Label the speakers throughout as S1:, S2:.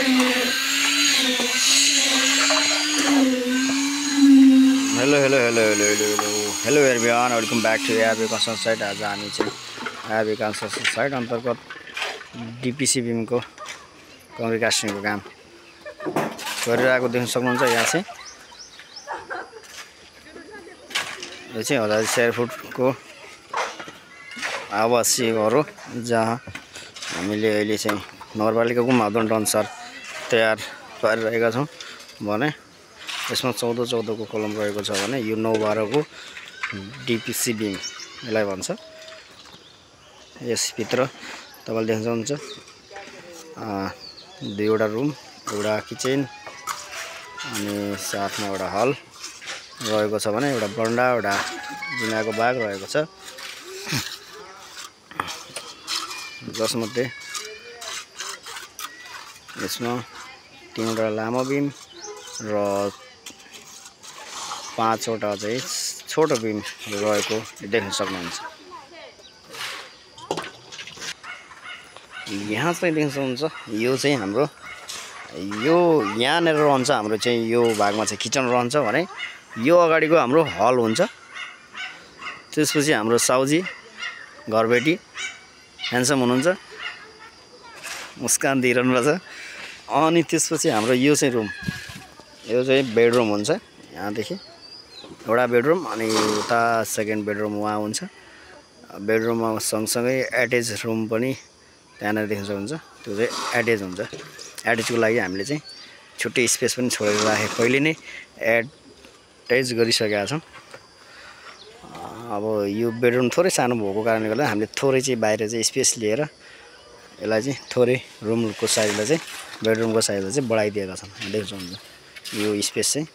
S1: Hello everyone, welcome back to ARB construction site. आज हामी चाहिँ एआरबी कन्स्ट्रक्सन साइट अन्तर्गत डिपिसी बिमको कङ्क्रिट कास्टिङको काम गरिरहेको देख्न सक्नुहुन्छ। यहाँ चाहिँ यो चाहिँ 1000 स्क्वायर फुटको आवासीय घर हो, जहाँ हामीले अहिले चाहिँ नगरपालिकाको मापदण्ड अनुसार तयार पारिरहेका छौँ भने यसमा 14-14 को कलम रहेको छ भने यो 9-12 को डिपिसी बिम यसलाई भन्छ। यसभित्र तपाईले देख्न सक्नुहुन्छ दुईवटा रुम, एउटा किचन अनि साथमा एउटा हल रहेको छ भने एउटा बरन्डा, एउटा जुनाको भाग रहेको छ, जसमध्ये यसमा 3वटा लामो बिम र 5वटा चाहिँ छोटो बिम रहेको देख्न सक्नुहुन्छ। यहाँ चाहिँ देख्न सक्नुहुन्छ यो चाहिँ हाम्रो यो यहाँनिर रहन्छ। हाम्रो चाहिँ यो भागमा चाहिँ किचन रहन्छ भने यो अगाडिको हाम्रो हल हुन्छ। त्यसपछि हाम्रो साउजी घरबेटी ह्यान्डसम हुनुहुन्छ, मुस्कान दिइरहनु भएको छ। अनि त्यसपछि हाम्रो यो चाहिँ रुम, यो चाहिँ बेडरुम हुन्छ। यहाँदेखि एउटा बेडरुम अनि उता सेकेन्ड बेडरुम वहाँ हुन्छ। बेडरुममा सँगसँगै एटेच रुम पनि त्यहाँनिर देख्न सक्नुहुन्छ, त्यो चाहिँ एटेच हुन्छ। एटेचको लागि हामीले चाहिँ छुट्टै स्पेस पनि छोडेर राखेँ, पहिले नै एटेच गरिसकेका छौँ। अब यो बेडरुम थोरै सानो भएको कारणले गर्दा हामीले थोरै चाहिँ बाहिर चाहिँ स्पेस लिएर यसलाई चाहिँ थोरै रुमको साइजलाई चाहिँ बेडरुमको साइजलाई चाहिँ बढाइदिएका छन्। देख्न सक्नुहुन्छ यो स्पेस चाहिँ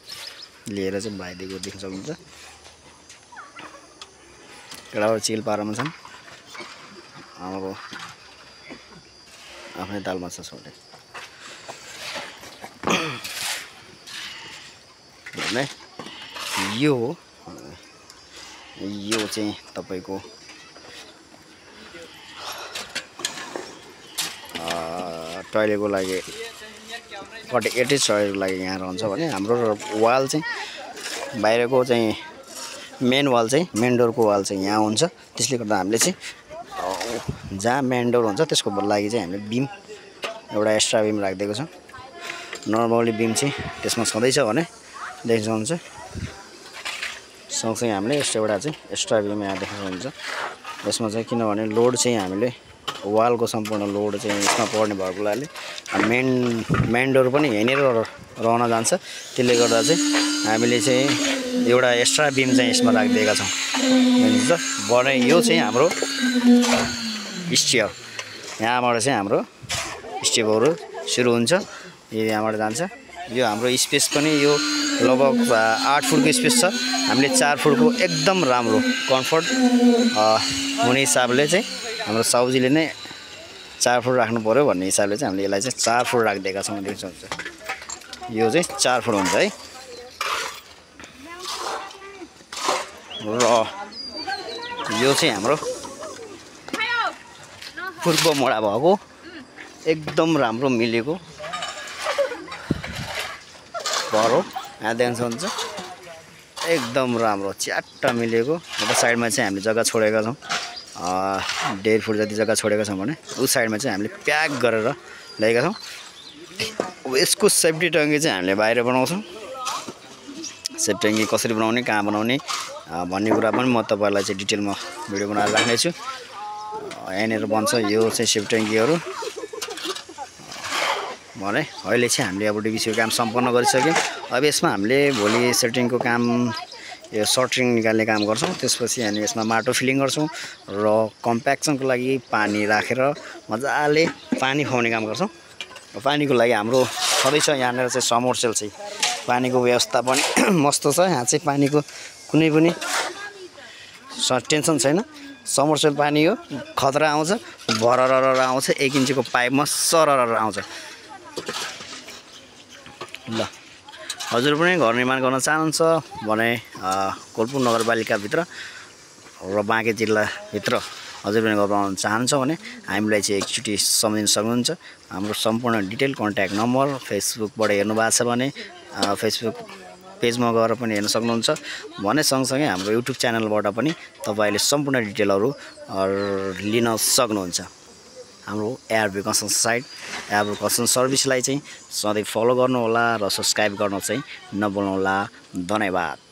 S1: लिएर चाहिँ बढाइदिएको देख्न सक्नुहुन्छ। केटाबाट चिल पारामा छन्, अब आफ्नै तालमा छ छोडे भने यो चाहिँ तपाईको टोयलेटको लागि एटेच टोयलेटको लागि यहाँ रहन्छ भने हाम्रो वाल चाहिँ बाहिरको चाहिँ मेन वाल चाहिँ मेन डोरको वाल चाहिँ यहाँ हुन्छ। त्यसले गर्दा हामीले चाहिँ जहाँ मेन डोर हुन्छ त्यसको लागि चाहिँ हामीले बिम एउटा एक्स्ट्रा बिम राखिदिएको छौँ। नर्मली बिम चाहिँ त्यसमा सधैँ छ भने देख्न सक्नुहुन्छ। सँगसँगै हामीले एउटा चाहिँ एक्स्ट्रा बिम यहाँ देख्न सक्नुहुन्छ। यसमा चाहिँ किनभने लोड चाहिँ हामीले वालको सम्पूर्ण लोड चाहिँ यसमा पर्ने भएको हुनाले मेन डोर पनि यहीँनिर रहन जान्छ। त्यसले गर्दा चाहिँ हामीले चाहिँ एउटा एक्स्ट्रा बिम चाहिँ यसमा राखिदिएका छौँ। हुन्छ भने यो चाहिँ हाम्रो स्टेयर, यहाँबाट चाहिँ हाम्रो स्टेपहरू सुरु हुन्छ, यो यहाँबाट जान्छ। यो हाम्रो स्पेस पनि यो लगभग 8 फुटको स्पेस छ। हामीले 4 फुटको एकदम राम्रो कम्फर्ट हुने हिसाबले चाहिँ हाम्रो साउजीले नै 4 फुट राख्नु पर्यो भन्ने हिसाबले चाहिँ हामीले यसलाई चाहिँ 4 फुट राखिदिएका छौँ। देख्न सक्नुहुन्छ यो चाहिँ 4 फुट हुन्छ है। र यो चाहिँ हाम्रो पूर्व मोडा भएको एकदम राम्रो मिलेको घर हो। यहाँ देख्न सक्नुहुन्छ एकदम राम्रो च्याट्ट मिलेको। एउटा साइडमा चाहिँ हामीले जग्गा छोडेका छौँ, 1.5 फुट जति जग्गा छोडेका छौँ भने उस साइडमा चाहिँ हामीले प्याक गरेर ल्याएका छौँ। अब यसको सेफ्टी ट्याङ्की चाहिँ हामीले बाहिर बनाउँछौँ। सेफ्टी ट्याङ्की कसरी बनाउने, कहाँ बनाउने भन्ने कुरा पनि म तपाईँलाई चाहिँ डिटेलमा भिडियो बनाएर राख्नेछु। यहाँनिर बन्छ यो चाहिँ सेफ्टी ट्याङ्कीहरू भने अहिले चाहिँ हामीले अब डिबिसीको काम सम्पन्न गरिसक्यौँ। अब यसमा हामीले भोलि सेटिङको काम, यो सर्टिङ निकाल्ने काम गर्छौँ। त्यसपछि हामी यसमा माटो फिलिङ गर्छौँ र कम्प्याक्सनको लागि पानी राखेर मजाले पानी खुवाउने काम गर्छौँ। पानीको लागि हाम्रो सधैँ छ यहाँनिर चाहिँ समरसेल चाहिँ पानीको व्यवस्था पनि मस्त छ। यहाँ चाहिँ पानीको कुनै पनि टेन्सन छैन। समरसेल पानी हो, खतरा आउँछ, भरर आउँछ, 1 इन्चीको पाइपमा सरर आउँछ। ल हजुर पनि घर निर्माण गर्न चाहनुहुन्छ भने कोलपुर नगरपालिकाभित्र र बाँके जिल्लाभित्र हजुर पनि गर्न चाहन्छ भने हामीलाई चाहिँ एकचोटि सम्झिन सक्नुहुन्छ। हाम्रो सम्पूर्ण डिटेल कन्ट्याक्ट नम्बर फेसबुकबाट हेर्नु भएको छ भने फेसबुक पेजमा गएर पनि हेर्न सक्नुहुन्छ भने सँगसँगै हाम्रो युट्युब च्यानलबाट पनि तपाईँले सम्पूर्ण डिटेलहरू लिन सक्नुहुन्छ। हाम्रो ARB consult site ARB consult सर्भिसलाई चाहिँ सधैँ फलो गर्नुहोला र सब्सक्राइब गर्न चाहिँ नभुल्नुहोला। धन्यवाद।